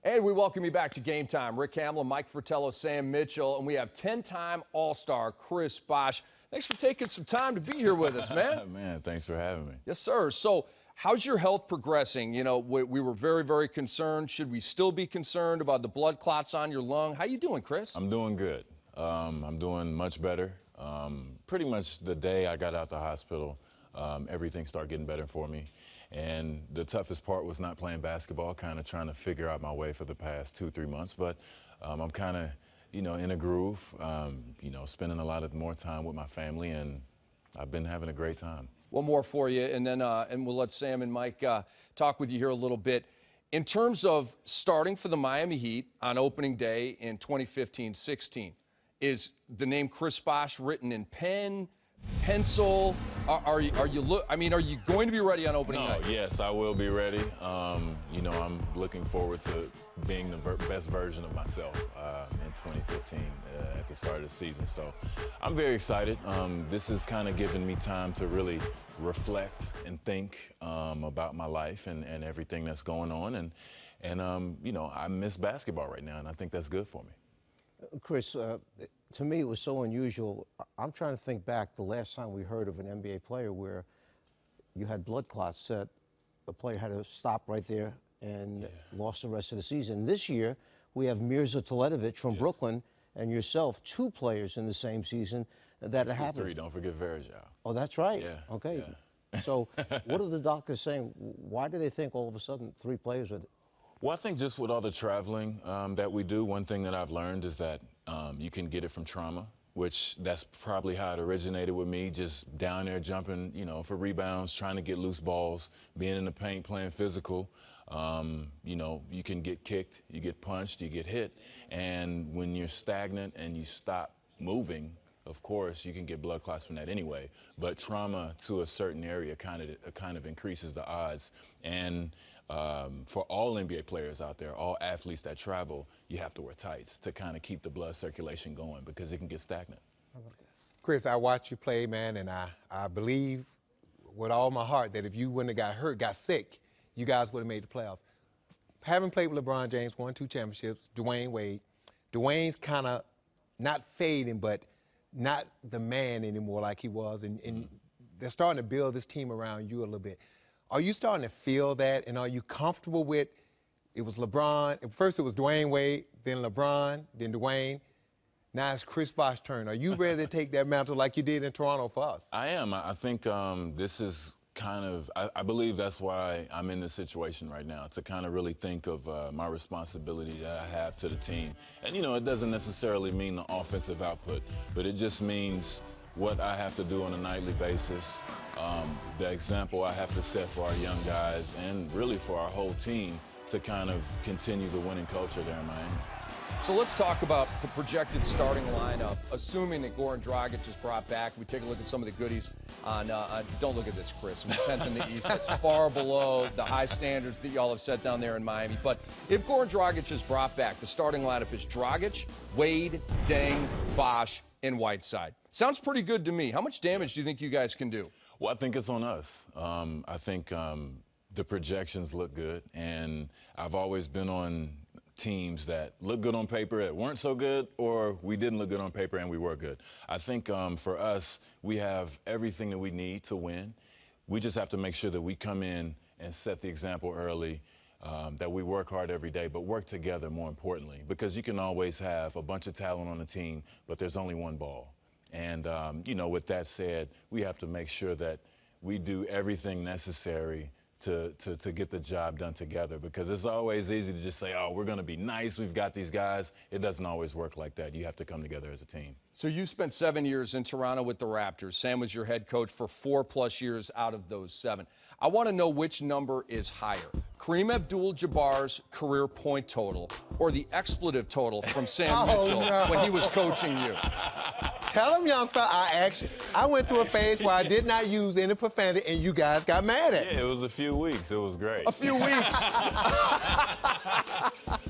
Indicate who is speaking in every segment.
Speaker 1: And we welcome you back to Game Time. Rick Hamlin, Mike Fratello, Sam Mitchell, and we have 10-time All-Star Chris Bosh. Thanks for taking some time to be here with us, man.
Speaker 2: Man, thanks for having me.
Speaker 1: Yes, sir. So, how's your health progressing? You know, we were very, very concerned. Should we still be concerned about the blood clots on your lung? How you doing, Chris?
Speaker 2: I'm doing good. I'm doing much better. Pretty much the day I got out the hospital, everything started getting better for me. And the toughest part was not playing basketball, kind of trying to figure out my way for the past 2-3 months. But I'm kind of, in a groove, spending a lot of more time with my family, and I've been having a great time.
Speaker 1: One more for you, and then we'll let Sam and Mike talk with you here a little bit. In terms of starting for the Miami Heat on opening day in 2015-16, is the name Chris Bosh written in pen, pencil? Are you going to be ready on opening night?
Speaker 2: Yes, I will be ready. I'm looking forward to being the best version of myself in 2015 at the start of the season. So I'm very excited. This is kind of giving me time to really reflect and think about my life and everything that's going on. And I miss basketball right now, and I think that's good for me.
Speaker 3: Chris, to me, it was so unusual. I'm trying to think back the last time we heard of an NBA player where you had blood clots that a player had to stop right there and lost the rest of the season. This year, we have Mirza Teletovic from Brooklyn and yourself, 2 players in the same season that happened.
Speaker 2: 3, don't forget Verjao.
Speaker 3: Oh, that's right.
Speaker 2: Yeah.
Speaker 3: Okay.
Speaker 2: Yeah.
Speaker 3: So what are the doctors saying? Why do they think all of a sudden 3 players are...
Speaker 2: Well, I think just with all the traveling that we do, one thing that I've learned is that you can get it from trauma, which that's probably how it originated with me, just down there jumping, for rebounds, trying to get loose balls, being in the paint, playing physical. You can get kicked, you get punched, you get hit, and when you're stagnant and you stop moving, of course, you can get blood clots from that anyway, but trauma to a certain area kind of increases the odds. And for all NBA players out there, all athletes that travel, you have to wear tights to kind of keep the blood circulation going because it can get stagnant.
Speaker 4: Chris, I watch you play, man, and I believe with all my heart that if you wouldn't have got hurt, got sick, you guys would have made the playoffs. Having played with LeBron James, won 2 championships, Dwayne Wade, Dwayne's kind of not fading, but not the man anymore like he was, and they're starting to build this team around you a little bit. Are you starting to feel that, and are you comfortable with, it was LeBron, first it was Dwayne Wade, then LeBron, then Dwayne, now it's Chris Bosh's turn. Are you ready to take that mantle like you did in Toronto for us?
Speaker 2: I am. I think this is kind of, I believe that's why I'm in this situation right now, to kind of really think of my responsibility that I have to the team. And, it doesn't necessarily mean the offensive output, but it just means what I have to do on a nightly basis, the example I have to set for our young guys and really for our whole team to kind of continue the winning culture there in Miami.
Speaker 1: So let's talk about the projected starting lineup, assuming that Goran Dragic is brought back. We take a look at some of the goodies on don't look at this, Chris. We're 10th in the East. That's far below the high standards that y'all have set down there in Miami. But if Goran Dragic is brought back, the starting lineup is Dragic, Wade, Deng, Bosh, and Whiteside. Sounds pretty good to me. How much damage do you think you guys can do?
Speaker 2: Well, I think it's on us. I think the projections look good, and I've always been on teams that look good on paper that weren't so good, or we didn't look good on paper and we were good. I think for us, we have everything that we need to win. We just have to make sure that we come in and set the example early, that we work hard every day, but work together more importantly, because you can always have a bunch of talent on the team, but there's only one ball. And, with that said, we have to make sure that we do everything necessary to get the job done together, because it's always easy to just say, oh, we're going to be nice, we've got these guys. It doesn't always work like that. You have to come together as a team.
Speaker 1: So you spent 7 years in Toronto with the Raptors. Sam was your head coach for 4+ years out of those 7. I want to know which number is higher, Kareem Abdul-Jabbar's career point total or the expletive total from Sam Mitchell when he was coaching you.
Speaker 4: Tell them, young fella, I went through a phase where I did not use any profanity, and you guys got mad at me.
Speaker 2: Yeah, it was a few weeks. It was great.
Speaker 1: A few weeks.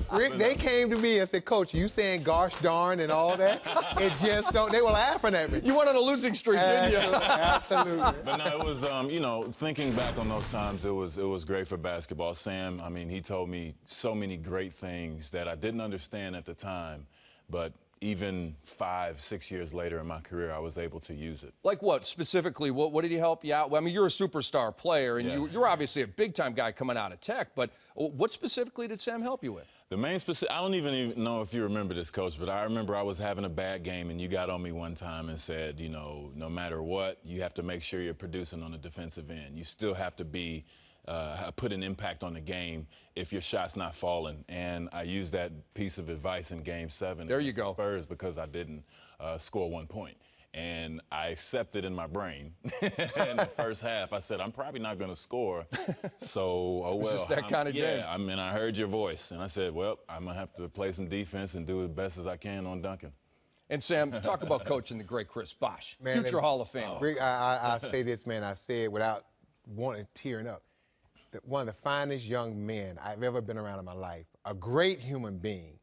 Speaker 4: Rick, they came to me and said, Coach, you saying gosh darn and all that? It just don't. They were laughing at me.
Speaker 1: You went on a losing streak, didn't you?
Speaker 4: Absolutely.
Speaker 2: But no, it was, you know, thinking back on those times, it was great for basketball. Sam, I mean, he told me so many great things that I didn't understand at the time, but even 5, 6 years later in my career, I was able to use it.
Speaker 1: Like what, specifically? What did he help you out? Well, I mean, you're a superstar player, and
Speaker 2: Yeah.
Speaker 1: you're obviously a big-time guy coming out of Tech, but what specifically did Sam help you with?
Speaker 2: The main specific, I don't even know if you remember this, Coach, but I remember I was having a bad game, and you got on me one time and said, you know, no matter what, you have to make sure you're producing on the defensive end. You still have to be put an impact on the game if your shot's not falling. And I used that piece of advice in Game 7
Speaker 1: There you
Speaker 2: against the
Speaker 1: go.
Speaker 2: Spurs because I didn't score 1 point. And I accepted in my brain in the first half. I said, I'm probably not going to score. So, oh well.
Speaker 1: It's just that kind of game.
Speaker 2: Yeah, I mean, I heard your voice. And I said, well, I'm going to have to play some defense and do as best as I can on dunking.
Speaker 1: And Sam, talk about coaching the great Chris Bosh,
Speaker 4: Man,
Speaker 1: future Hall of Famer.
Speaker 4: Rick, I say this, man, I say it without tearing up. One of the finest young men I've ever been around in my life, a great human being.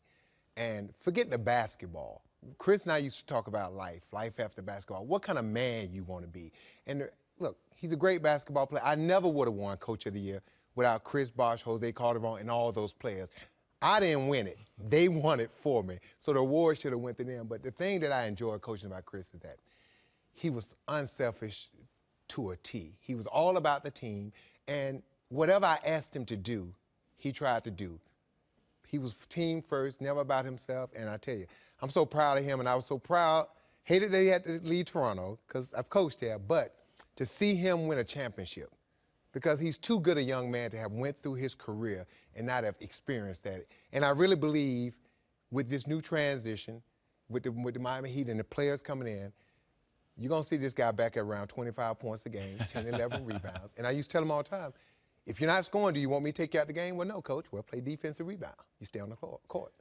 Speaker 4: And forget the basketball. Chris and I used to talk about life after basketball, what kind of man you want to be. And look, he's a great basketball player. I never would have won Coach of the Year without Chris Bosh, Jose Calderon, and all those players. I didn't win it. They won it for me. So the award should have went to them. But the thing that I enjoy coaching about Chris is that he was unselfish to a T. He was all about the team. And whatever I asked him to do, he tried to do. He was team first, never about himself. And I tell you, I'm so proud of him, and I was so proud, hated that he had to leave Toronto because I've coached there, but to see him win a championship, because he's too good a young man to have went through his career and not have experienced that. And I really believe with this new transition, with the Miami Heat and the players coming in, you're going to see this guy back at around 25 points a game, 10, 11 rebounds. And I used to tell him all the time, if you're not scoring, do you want me to take you out the game? Well, no, Coach. Well, play defensive rebound. You stay on the court.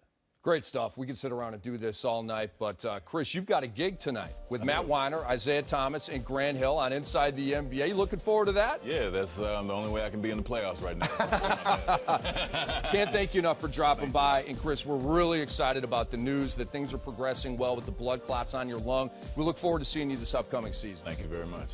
Speaker 1: Great stuff. We could sit around and do this all night, but Chris, you've got a gig tonight with Matt Weiner, Isaiah Thomas, and Grant Hill on Inside the NBA. You looking forward to that?
Speaker 2: Yeah, that's the only way I can be in the playoffs right now.
Speaker 1: Can't thank you enough for dropping by. And Chris, we're really excited about the news that things are progressing well with the blood clots on your lung. We look forward to seeing you this upcoming season.
Speaker 2: Thank you very much.